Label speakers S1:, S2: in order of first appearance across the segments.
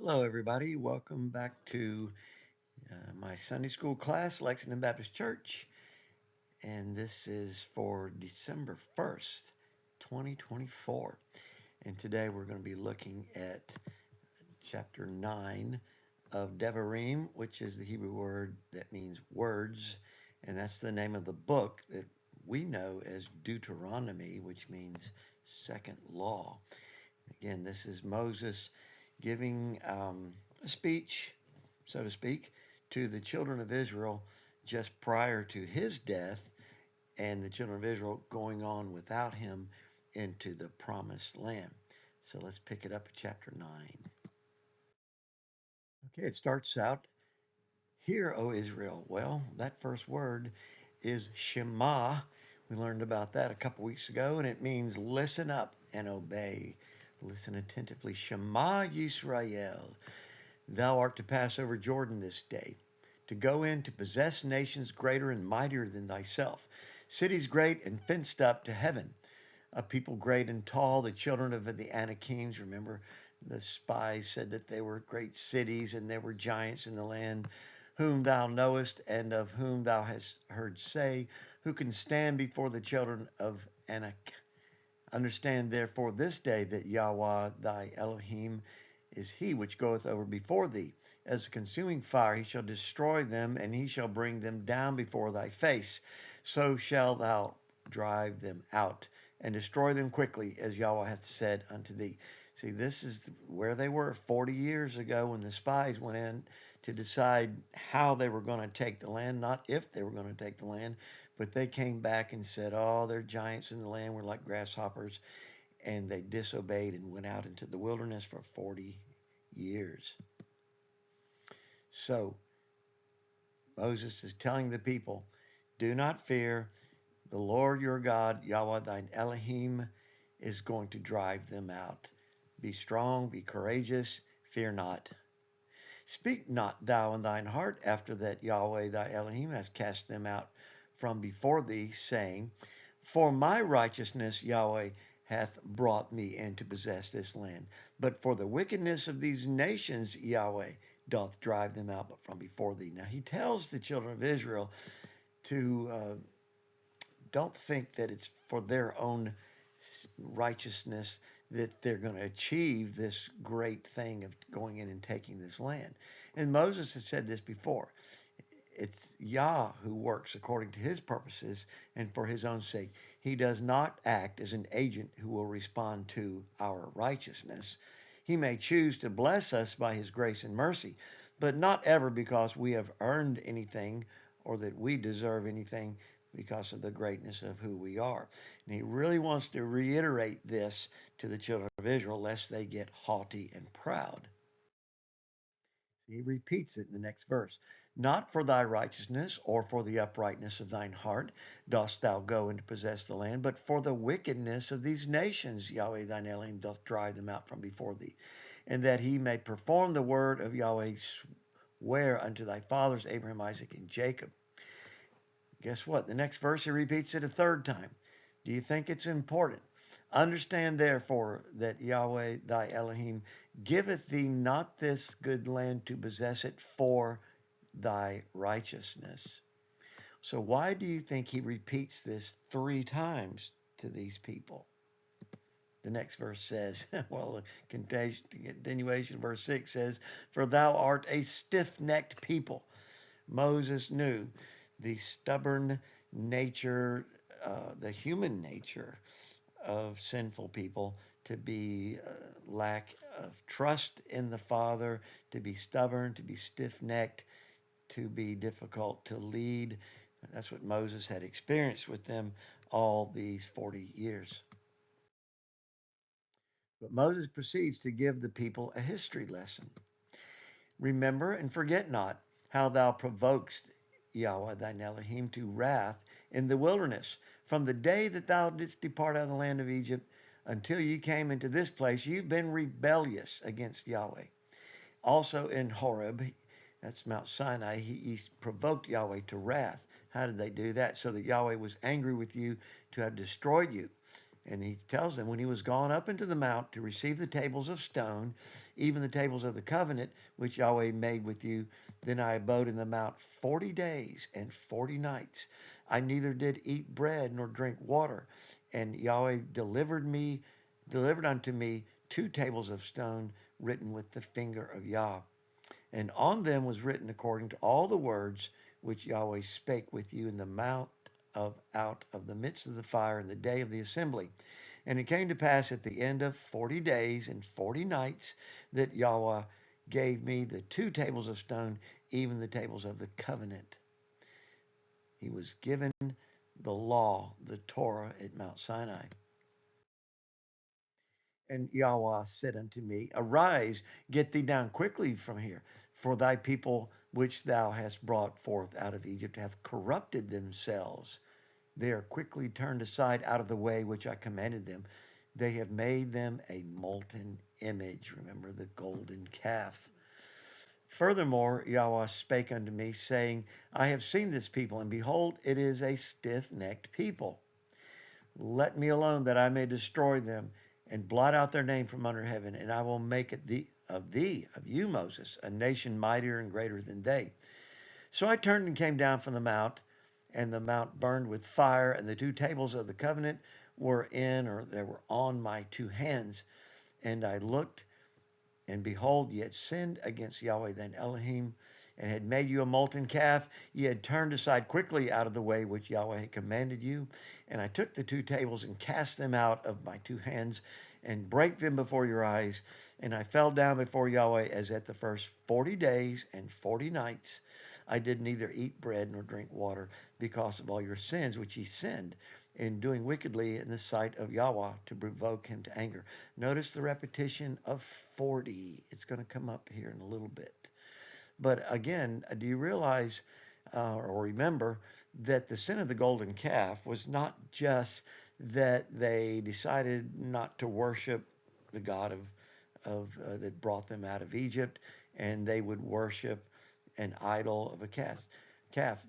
S1: Hello, everybody. Welcome back to my Sunday school class, Lexington Baptist Church. And this is for December 1st, 2024. And today we're going to be looking at chapter 9 of Devarim, which is the Hebrew word that means words. And that's the name of the book that we know as Deuteronomy, which means second law. Again, this is Moses giving a speech, so to speak, to the children of Israel just prior to his death and the children of Israel going on without him into the promised land. So let's pick it up at chapter 9. Okay, it starts out, Hear, O Israel. Well, that first word is Shema. We learned about that a couple weeks ago, and it means listen up and obey. Listen attentively. Shema Yisrael. Thou art to pass over Jordan this day, to go in to possess nations greater and mightier than thyself, cities great and fenced up to heaven, a people great and tall, the children of the Anakims. Remember, the spies said that they were great cities and there were giants in the land, whom thou knowest and of whom thou hast heard say, who can stand before the children of Anak. Understand therefore this day that Yahweh thy Elohim is he which goeth over before thee. As a consuming fire he shall destroy them, and he shall bring them down before thy face. So shalt thou drive them out, and destroy them quickly, as Yahweh hath said unto thee. See, this is where they were 40 years ago when the spies went in to decide how they were going to take the land, not if they were going to take the land, but they came back and said, oh, they're giants in the land, we're like grasshoppers, and they disobeyed and went out into the wilderness for 40 years. So Moses is telling the people, do not fear. The Lord your God, Yahweh thine Elohim, is going to drive them out. Be strong, be courageous, fear not. Speak not thou in thine heart after that Yahweh thy Elohim has cast them out from before thee, saying, for my righteousness Yahweh hath brought me in to possess this land. But for the wickedness of these nations Yahweh doth drive them out from before thee. Now he tells the children of Israel to don't think that it's for their own righteousness that they're going to achieve this great thing of going in and taking this land. And Moses had said this before. It's Yah who works according to his purposes and for his own sake. He does not act as an agent who will respond to our righteousness. He may choose to bless us by his grace and mercy, but not ever because we have earned anything or that we deserve anything because of the greatness of who we are. And he really wants to reiterate this to the children of Israel, lest they get haughty and proud. He repeats it in the next verse. Not for thy righteousness or for the uprightness of thine heart dost thou go and possess the land, but for the wickedness of these nations Yahweh thine Elohim doth drive them out from before thee, and that he may perform the word of Yahweh swear unto thy fathers Abraham, Isaac, and Jacob. Guess what? The next verse he repeats it a third time. Do you think it's important? Understand therefore that Yahweh thy Elohim giveth thee not this good land to possess it for thy righteousness. So why do you think he repeats this 3 times to these people? The next verse says, well, the continuation, verse 6 says, for thou art a stiff-necked people. Moses knew the stubborn nature, the human nature of sinful people to be lack of trust in the Father, to be stubborn, to be stiff-necked, to be difficult to lead. That's what Moses had experienced with them all these 40 years. But Moses proceeds to give the people a history lesson. Remember and forget not how thou provokest Yahweh thine Elohim to wrath in the wilderness. From the day that thou didst depart out of the land of Egypt until you came into this place, you've been rebellious against Yahweh. Also in Horeb, that's Mount Sinai, he provoked Yahweh to wrath. How did they do that? So that Yahweh was angry with you to have destroyed you. And he tells them, when he was gone up into the mount to receive the tables of stone, even the tables of the covenant which Yahweh made with you, then I abode in the mount 40 days and 40 nights. I neither did eat bread nor drink water. And Yahweh delivered unto me 2 tables of stone written with the finger of Yah. And on them was written according to all the words which Yahweh spake with you in the mount of out of the midst of the fire in the day of the assembly. And it came to pass at the end of 40 days and 40 nights that Yahweh gave me the 2 tables of stone, even the tables of the covenant. He was given the law, the Torah, at Mount Sinai. And Yahweh said unto me, Arise, get thee down quickly from here, for thy people which thou hast brought forth out of Egypt have corrupted themselves. They are quickly turned aside out of the way which I commanded them. They have made them a molten image. Remember the golden calf. Furthermore, Yahweh spake unto me, saying, I have seen this people, and behold, it is a stiff-necked people. Let me alone that I may destroy them and blot out their name from under heaven, and I will make it of you, Moses, a nation mightier and greater than they. So I turned and came down from the mount, and the mount burned with fire, and the 2 tables of the covenant they were on my 2 hands. And I looked, and behold, ye had sinned against Yahweh thine Elohim, and had made you a molten calf. Ye had turned aside quickly out of the way which Yahweh had commanded you. And I took the 2 tables and cast them out of my 2 hands, and brake them before your eyes. And I fell down before Yahweh as at the first 40 days and 40 nights. I did neither eat bread nor drink water, because of all your sins which ye sinned in doing wickedly in the sight of Yahweh, to provoke him to anger. Notice the repetition of 40. It's going to come up here in a little bit. But again, do you realize or remember that the sin of the golden calf was not just that they decided not to worship the God of that brought them out of Egypt, and they would worship an idol of a calf.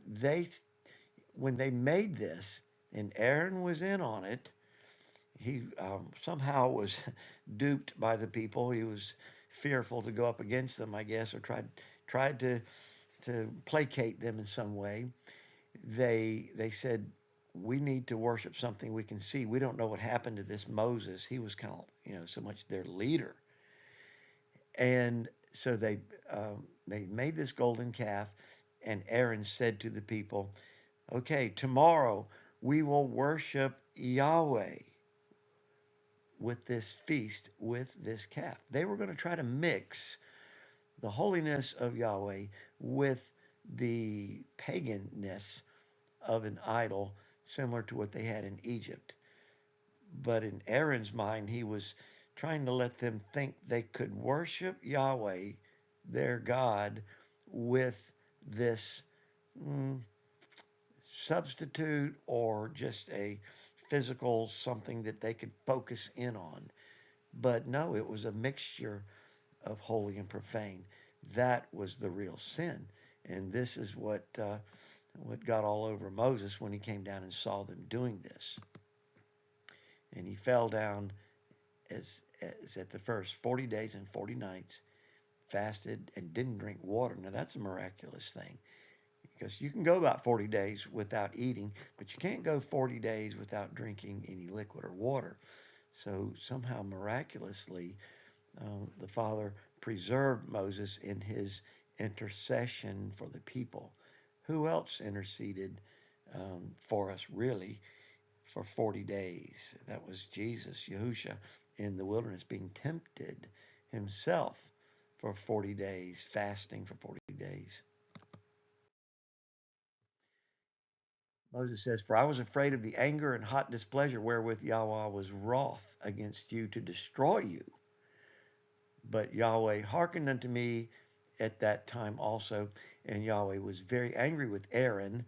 S1: When they made this, and Aaron was in on it, he somehow was duped by the people. He was fearful to go up against them, I guess, or tried to placate them in some way. They said, we need to worship something we can see. We don't know what happened to this Moses. He was kind of, so much their leader. And so they made this golden calf, and Aaron said to the people, okay, tomorrow we will worship Yahweh with this feast, with this calf. They were going to try to mix the holiness of Yahweh with the paganness of an idol, similar to what they had in Egypt. But in Aaron's mind, he was trying to let them think they could worship Yahweh, their God, with this mm, substitute or just a physical something that they could focus in on. But no, it was a mixture of holy and profane. That was the real sin. And this is what got all over Moses when he came down and saw them doing this. And he fell down as at the first 40 days and 40 nights, fasted and didn't drink water. Now that's a miraculous thing, because you can go about 40 days without eating, but you can't go 40 days without drinking any liquid or water. So somehow miraculously, the Father preserved Moses in his intercession for the people. Who else interceded for us, really, for 40 days? That was Jesus, Yahusha, in the wilderness, being tempted himself for 40 days, fasting for 40 days. Moses says, For I was afraid of the anger and hot displeasure wherewith Yahweh was wroth against you to destroy you. But Yahweh hearkened unto me at that time also, and Yahweh was very angry with Aaron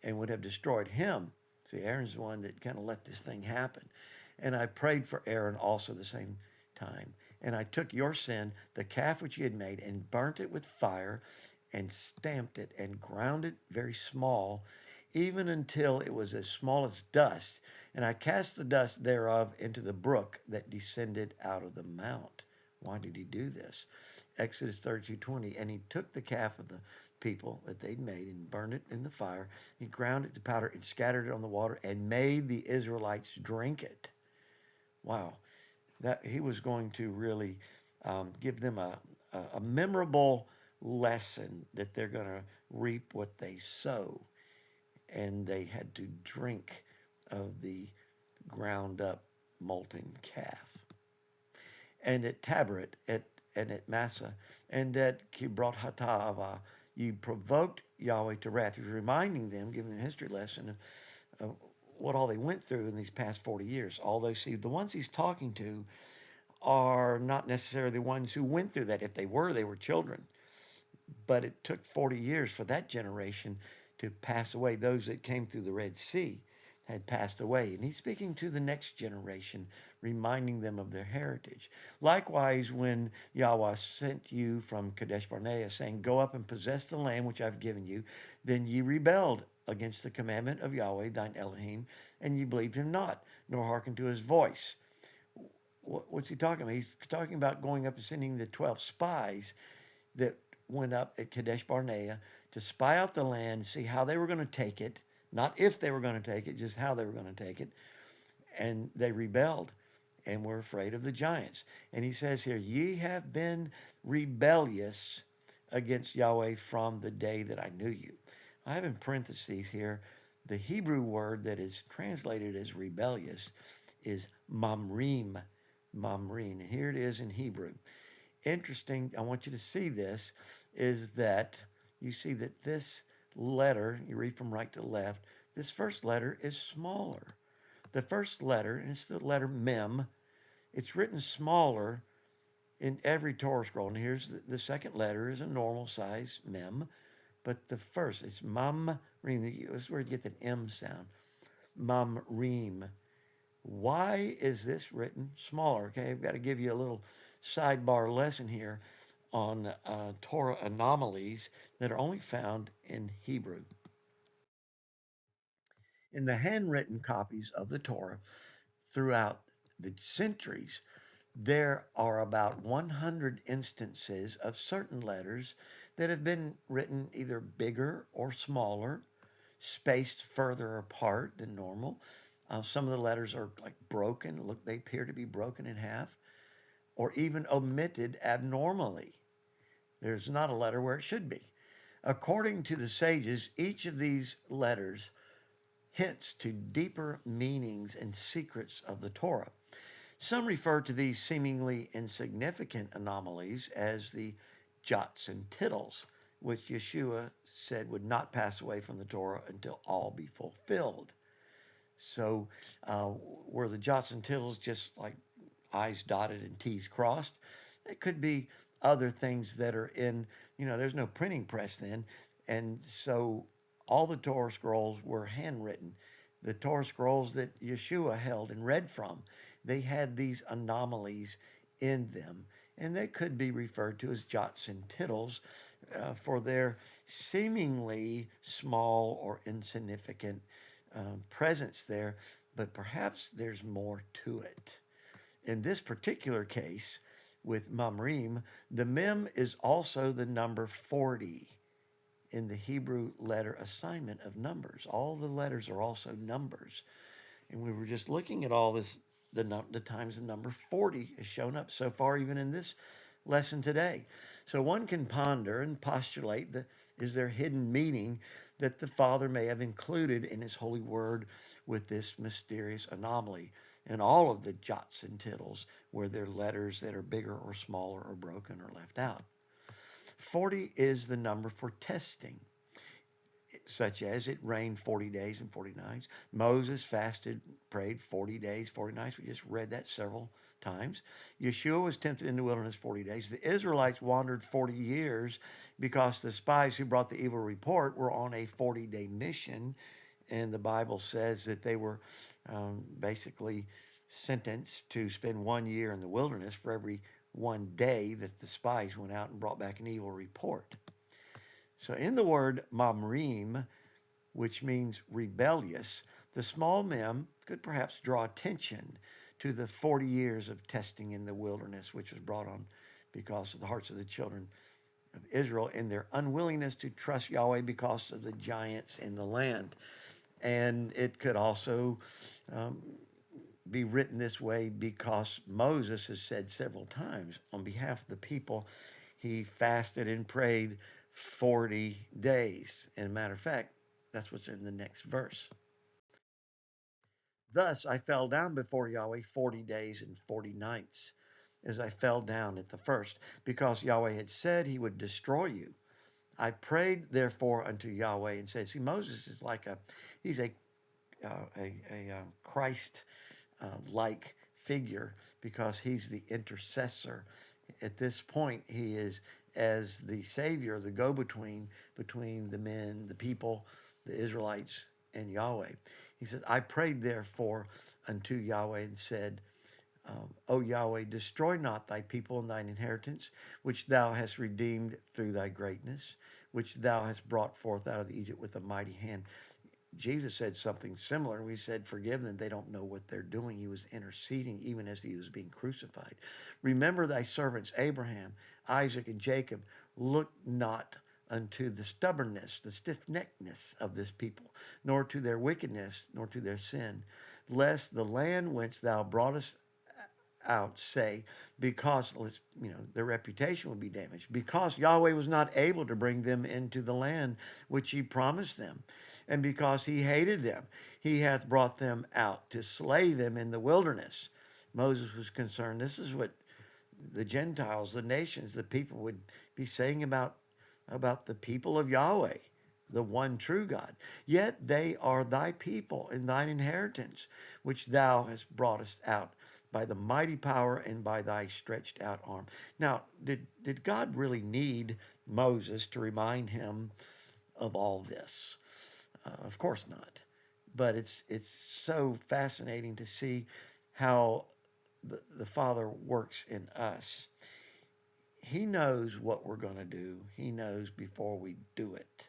S1: and would have destroyed him. See, Aaron's the one that kind of let this thing happen. And I prayed for Aaron also the same time. And I took your sin, the calf which you had made, and burnt it with fire, and stamped it, and ground it very small even until it was as small as dust. And I cast the dust thereof into the brook that descended out of the mount. Why did he do this? Exodus 32:20. And he took the calf of the people that they'd made and burned it in the fire. He ground it to powder and scattered it on the water and made the Israelites drink it. Wow. That he was going to really give them a memorable lesson that they're going to reap what they sow. And they had to drink of the ground up molten calf. And at Tabaret, and at Massa, and at Kibroth Hatava, you provoked Yahweh to wrath. He's reminding them, giving them a history lesson of what all they went through in these past 40 years. Although, see, the ones he's talking to are not necessarily the ones who went through that. If they were children. But it took 40 years for that generation to pass away. Those that came through the Red Sea had passed away. And he's speaking to the next generation, reminding them of their heritage. Likewise, when Yahweh sent you from Kadesh Barnea, saying, Go up and possess the land which I've given you, then ye rebelled against the commandment of Yahweh thine Elohim, and ye believed him not, nor hearkened to his voice. What's he talking about? He's talking about going up and sending the 12 spies that went up at Kadesh Barnea to spy out the land, see how they were going to take it, not if they were going to take it, just how they were going to take it. And they rebelled and were afraid of the giants. And he says here, Ye have been rebellious against Yahweh from the day that I knew you. I have in parentheses here, the Hebrew word that is translated as rebellious is mamrim. Mamrin. And here it is in Hebrew. Interesting, I want you to see this, is that you see that this letter, you read from right to left, this first letter is smaller. The first letter, and it's the letter Mem, it's written smaller in every Torah scroll. And here's the second letter is a normal size Mem, but the first, it's Mamrim. This is where you get the M sound. Mamrim. Why is this written smaller? Okay, I've got to give you a little sidebar lesson here on Torah anomalies that are only found in Hebrew. In the handwritten copies of the Torah throughout the centuries, there are about 100 instances of certain letters that have been written either bigger or smaller, spaced further apart than normal. Some of the letters are like broken. Look, they appear to be broken in half, or even omitted abnormally. There's not a letter where it should be. According to the sages, each of these letters hints to deeper meanings and secrets of the Torah. Some refer to these seemingly insignificant anomalies as the jots and tittles, which Yeshua said would not pass away from the Torah until all be fulfilled. So were the jots and tittles just like I's dotted and T's crossed? It could be other things that are in, there's no printing press then. And so all the Torah scrolls were handwritten. The Torah scrolls that Yeshua held and read from, they had these anomalies in them. And they could be referred to as jots and tittles for their seemingly small or insignificant presence there, but perhaps there's more to it. In this particular case, with Mamrim, the Mem is also the number 40 in the Hebrew letter assignment of numbers. All the letters are also numbers. And we were just looking at all this, the times the number 40 has shown up so far, even in this lesson today. So one can ponder and postulate is there hidden meaning that the Father may have included in his holy word with this mysterious anomaly. And all of the jots and tittles where there are letters that are bigger or smaller or broken or left out. 40 is the number for testing, such as it rained 40 days and 40 nights. Moses fasted, prayed 40 days, 40 nights. We just read that several times. Yeshua was tempted in the wilderness 40 days. The Israelites wandered 40 years because the spies who brought the evil report were on a 40-day mission. And the Bible says that they were basically sentenced to spend 1 year in the wilderness for every one day that the spies went out and brought back an evil report. So in the word mamrim, which means rebellious, the small mem could perhaps draw attention to the 40 years of testing in the wilderness, which was brought on because of the hearts of the children of Israel and their unwillingness to trust Yahweh because of the giants in the land. And it could also um, be written this way because Moses has said several times on behalf of the people, he fasted and prayed 40 days. And a matter of fact, that's what's in the next verse. Thus I fell down before Yahweh 40 days and 40 nights, as I fell down at the first, because Yahweh had said he would destroy you. I prayed therefore unto Yahweh and said, see, Moses is like he's a Christ like figure because he's the intercessor. At this point, he is as the savior, the go-between between the men, the people, the Israelites, and Yahweh. He said, I prayed therefore unto Yahweh and said, O Yahweh, destroy not thy people and thine inheritance, which thou hast redeemed through thy greatness, which thou hast brought forth out of Egypt with a mighty hand. Jesus said something similar. We said, forgive them. They don't know what they're doing. He was interceding even as he was being crucified. Remember thy servants, Abraham, Isaac, and Jacob. Look not unto the stubbornness, the stiff-neckedness of this people, nor to their wickedness, nor to their sin, lest the land whence thou broughtest out say, because their reputation will be damaged, because Yahweh was not able to bring them into the land which he promised them, and because he hated them, he hath brought them out to slay them in the wilderness. Moses was concerned. This is what the Gentiles, the nations, the people would be saying about the people of Yahweh, the one true God. Yet they are thy people and thine inheritance, which thou hast brought us out by the mighty power and by thy stretched out arm. Now, did God really need Moses to remind him of all this? Of course not. But it's so fascinating to see how the Father works in us. He knows what we're going to do. He knows before we do it.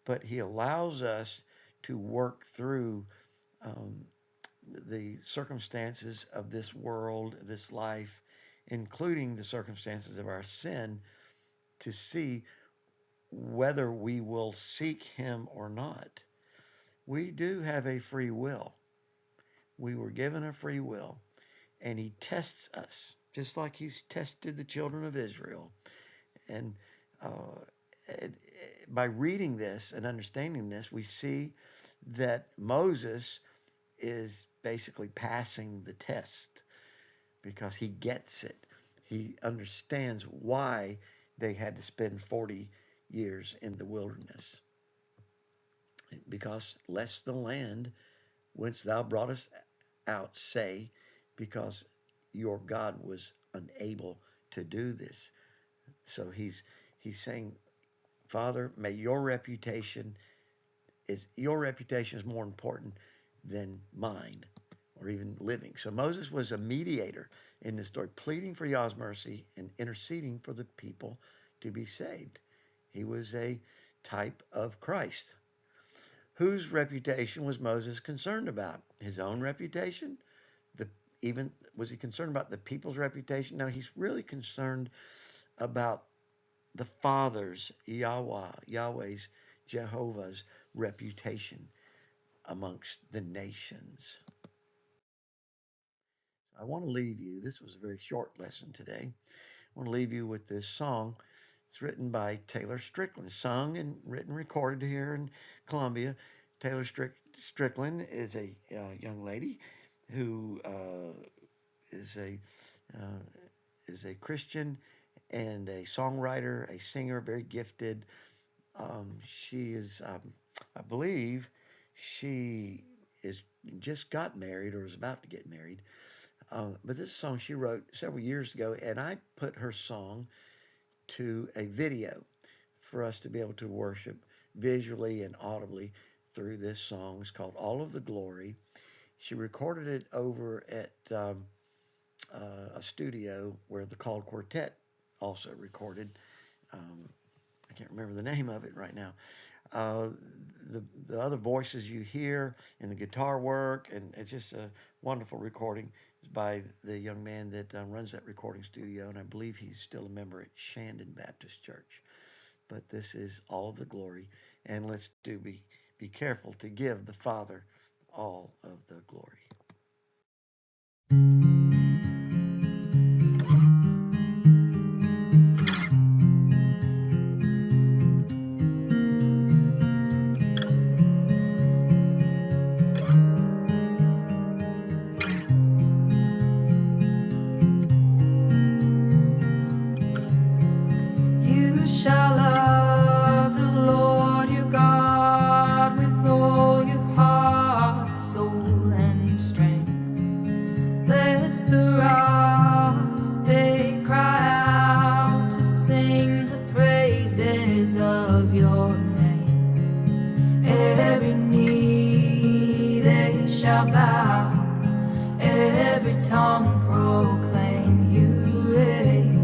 S1: But he allows us to work through um, the circumstances of this world, this life, including the circumstances of our sin, to see whether we will seek him or not. We do have a free will. We were given a free will, and he tests us, just like he's tested the children of Israel. And uh, by reading this and understanding this, we see that Moses is basically passing the test because he gets it. He understands why they had to spend 40 years in the wilderness. Because lest the land whence thou broughtest out say, because your God was unable to do this. So he's saying, Father, may your reputation is more important than mine or even living. So Moses was a mediator in this story, pleading for Yah's mercy and interceding for the people to be saved. He was a type of Christ. Whose reputation was Moses concerned about? His own reputation? The even was he concerned about the people's reputation? No, he's really concerned about the Father's, Yahweh's, Jehovah's reputation amongst the nations. So I want to leave you. This was a very short lesson today. I want to leave you with this song. It's written by Taylor Strickland, sung and written, recorded here in Columbia. Taylor Strickland is a young lady who is a uh, is a Christian and a songwriter, a singer, very gifted. She is, I believe, she is just got married or is about to get married. But this song she wrote several years ago, and I put her song to a video for us to be able to worship visually and audibly through this song. It's called All of the Glory. She recorded it over at a studio where the Called Quartet also recorded. Um, I can't remember the name of it right now. Uh, the other voices you hear in the guitar work, and it's just a wonderful recording. It's by the young man that runs that recording studio, and I believe he's still a member at Shandon Baptist Church. But this is all of the glory, and let's be careful to give the Father all of the glory.
S2: You shall love the Lord your God with all your heart, soul, and strength. Lest the rocks they cry out to sing the praises of your name. Every knee they shall bow, every tongue proclaim you reign.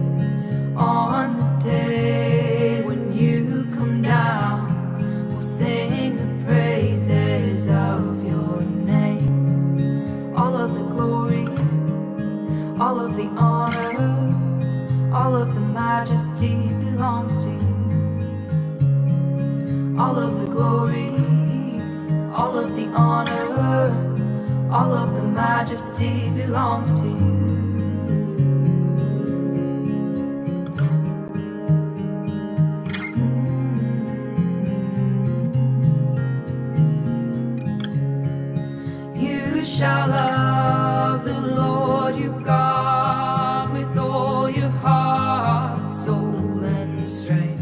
S2: On the day when you come down, we'll sing the praises of your name. All of the glory, all of the honor, all of the majesty belongs to you. All of the glory, all of the honor, all of the majesty belongs to you. You shall love the Lord your God with all your heart, soul, and strength.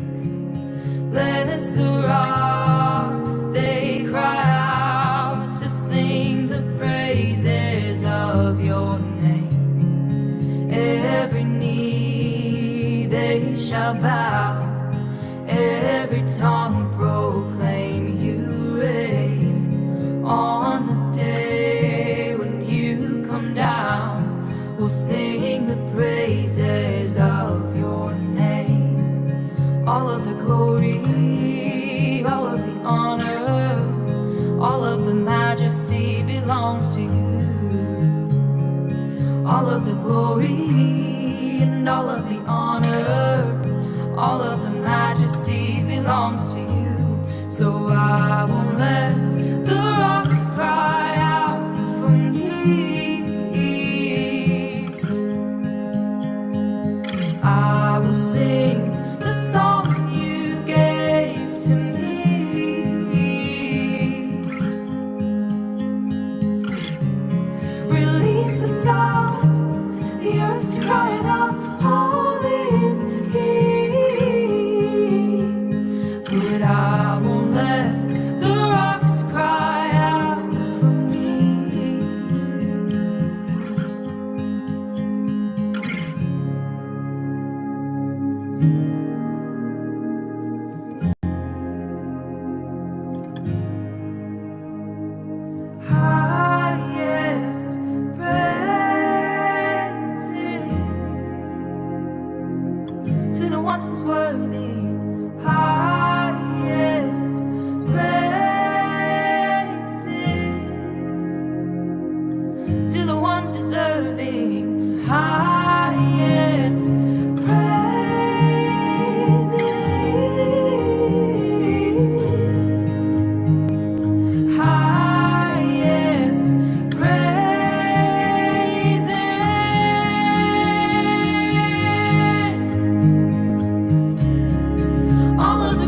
S2: Lest the rocks they cry out to sing the praises of your name. Every knee they shall bow, every tongue proclaim you reign. On the day when you come down, we'll sing the praises of your name. All of the glory, all of the honor, all of the majesty belongs to you. All of the glory and all of the honor, all of the majesty belongs to you. So I won't let the rocks cry out for me. I will sing the song you gave to me. Release the sound, the earth's crying out, holy is He. But I won't let the rocks cry out for me. Highest praises to the one who's worthy. Highest praises to the one deserving. Highest praises. Highest praises. All of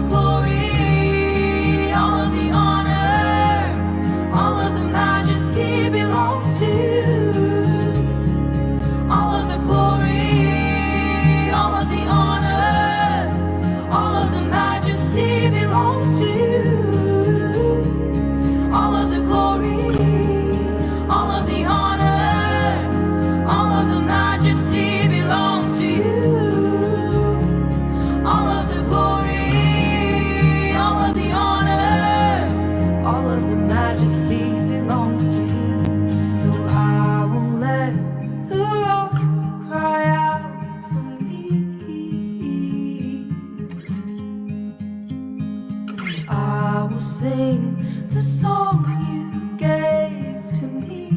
S2: will sing the song you gave to me.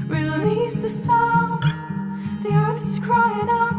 S2: Release the sound, the earth is crying out.